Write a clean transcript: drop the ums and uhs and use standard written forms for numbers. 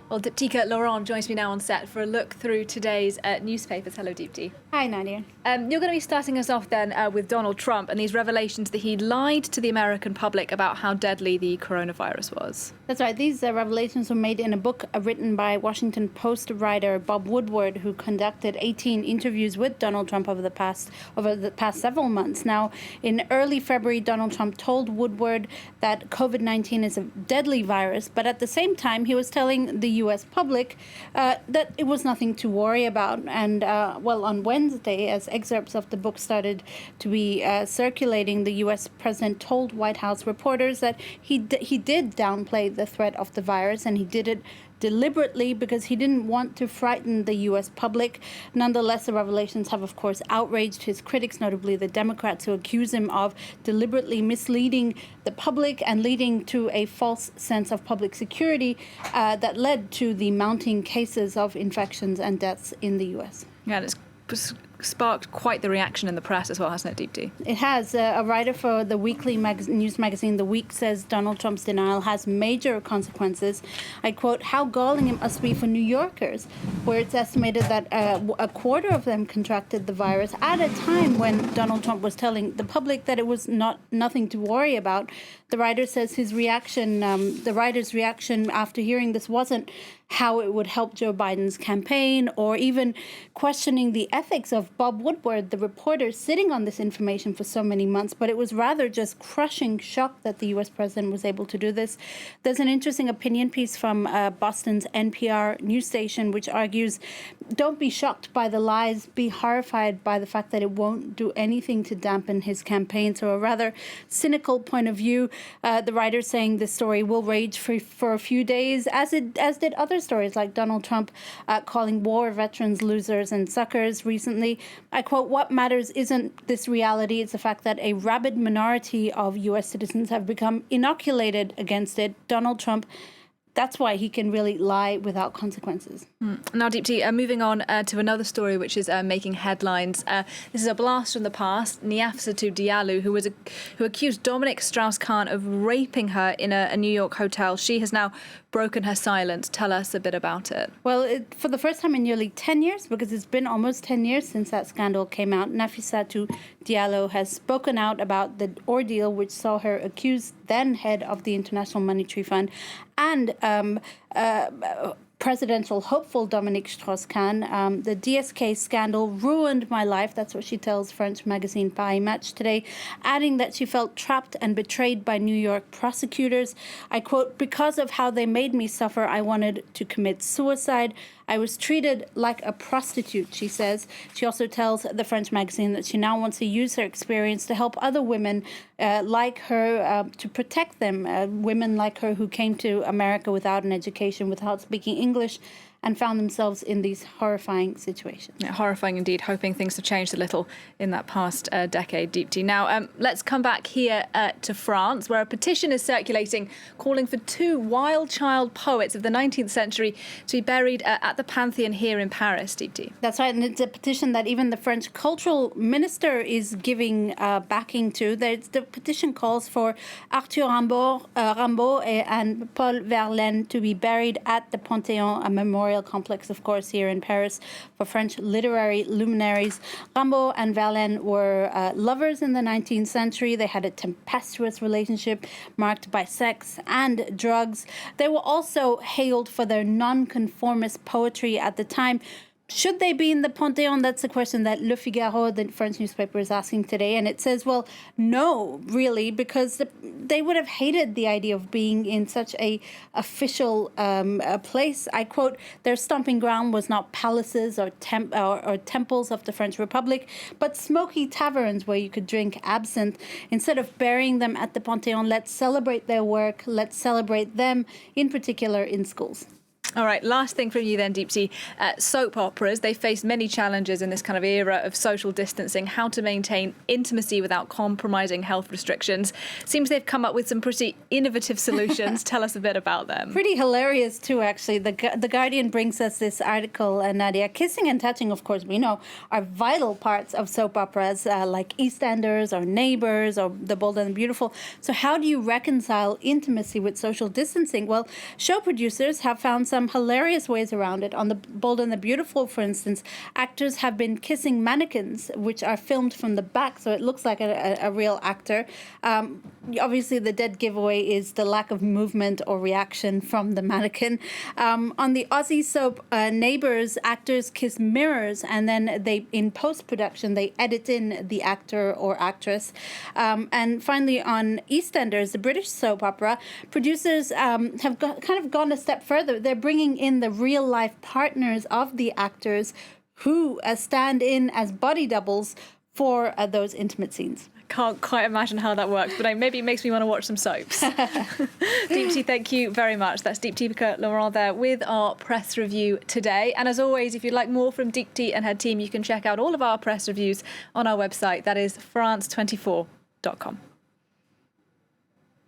Well, Diptyka Laurent joins me now on set for a look through today's newspapers. Hello, Dipty. Hi, Nadia. You're going to be starting us off then with Donald Trump and these revelations that he lied to the American public about how deadly the coronavirus was. That's right. These revelations were made in a book written by Washington Post writer Bob Woodward, who conducted 18 interviews with Donald Trump over the past several months. Now, in early February, Donald Trump told Woodward that COVID-19 is a deadly virus, but at the same time, he was telling the U.S. public that it was nothing to worry about. And, on Wednesday, as excerpts of the book started to be circulating, the U.S. president told White House reporters that he did downplay the threat of the virus, and he did it deliberately because he didn't want to frighten the U.S. public. Nonetheless, the revelations have, of course, outraged his critics, notably the Democrats, who accuse him of deliberately misleading the public and leading to a false sense of public security that led to the mounting cases of infections and deaths in the U.S. Yeah, and it's sparked quite the reaction in the press as well, hasn't it, Deepti? It has. A writer for the weekly news magazine The Week says Donald Trump's denial has major consequences. I quote, "How galling it must be for New Yorkers," where it's estimated that a quarter of them contracted the virus at a time when Donald Trump was telling the public that it was nothing to worry about. The writer says his reaction, the writer's reaction after hearing this wasn't how it would help Joe Biden's campaign or even questioning the ethics of Bob Woodward, the reporter sitting on this information for so many months, but it was rather just crushing shock that the U.S. president was able to do this. There's an interesting opinion piece from Boston's NPR news station, which argues, don't be shocked by the lies, be horrified by the fact that it won't do anything to dampen his campaign. So a rather cynical point of view. The writer saying the story will rage for a few days, as did other stories like Donald Trump calling war veterans losers and suckers recently. I quote, "What matters isn't this reality, it's the fact that a rabid minority of U.S. citizens have become inoculated against it. Donald Trump, that's why he can really lie without consequences." Now, Deepti, moving on to another story which is making headlines. This is a blast from the past. Nafissatou Diallo, who accused Dominique Strauss-Kahn of raping her in a New York hotel. She has now broken her silence. Tell us a bit about it. Well, for the first time in nearly 10 years, because it's been almost 10 years since that scandal came out, Nafissatou Diallo has spoken out about the ordeal which saw her accused then head of the International Monetary Fund and presidential hopeful Dominique Strauss-Kahn. The DSK scandal ruined my life. That's what she tells French magazine Paris Match today, adding that she felt trapped and betrayed by New York prosecutors. I quote, "Because of how they made me suffer, I wanted to commit suicide. I was treated like a prostitute," she says. She also tells the French magazine that she now wants to use her experience to help other women like her, to protect them, women like her who came to America without an education, without speaking English, and found themselves in these horrifying situations. Yeah, horrifying indeed, hoping things have changed a little in that past decade, Deepti. Now, let's come back here to France, where a petition is circulating calling for two wild child poets of the 19th century to be buried at the Pantheon here in Paris, Deepti. That's right, and it's a petition that even the French cultural minister is giving backing to. The petition calls for Arthur Rimbaud and Paul Verlaine to be buried at the Panthéon, a memorial complex, of course, here in Paris for French literary luminaries. Rimbaud and Verlaine were lovers in the 19th century. They had a tempestuous relationship marked by sex and drugs. They were also hailed for their nonconformist poetry at the time. Should they be in the Panthéon? That's the question that Le Figaro, the French newspaper, is asking today. And it says, well, no, really, because they would have hated the idea of being in such a official place. I quote, "Their stomping ground was not palaces or temples of the French Republic, but smoky taverns where you could drink absinthe. Instead of burying them at the Panthéon, let's celebrate their work. Let's celebrate them, in particular in schools." All right, last thing from you then, Deepti. Soap operas, they face many challenges in this kind of era of social distancing, how to maintain intimacy without compromising health restrictions. Seems they've come up with some pretty innovative solutions. Tell us a bit about them. Pretty hilarious, too, actually. The Guardian brings us this article, Nadia. Kissing and touching, of course, we know, are vital parts of soap operas, like EastEnders or Neighbours or The Bold and the Beautiful. So how do you reconcile intimacy with social distancing? Well, show producers have found some some hilarious ways around it. On The Bold and the Beautiful, for instance, actors have been kissing mannequins, which are filmed from the back, so it looks like a real actor. Obviously, the dead giveaway is the lack of movement or reaction from the mannequin. On the Aussie soap Neighbours, actors kiss mirrors, and then in post-production, they edit in the actor or actress. And finally, on EastEnders, the British soap opera, producers have kind of gone a step further. They're bringing in the real-life partners of the actors who stand in as body doubles for those intimate scenes. Can't quite imagine how that works, but maybe it makes me want to watch some soaps. Deepti, thank you very much. That's Deepti Laurent there with our press review today. And as always, if you'd like more from Deepti and her team, you can check out all of our press reviews on our website. That is France24.com.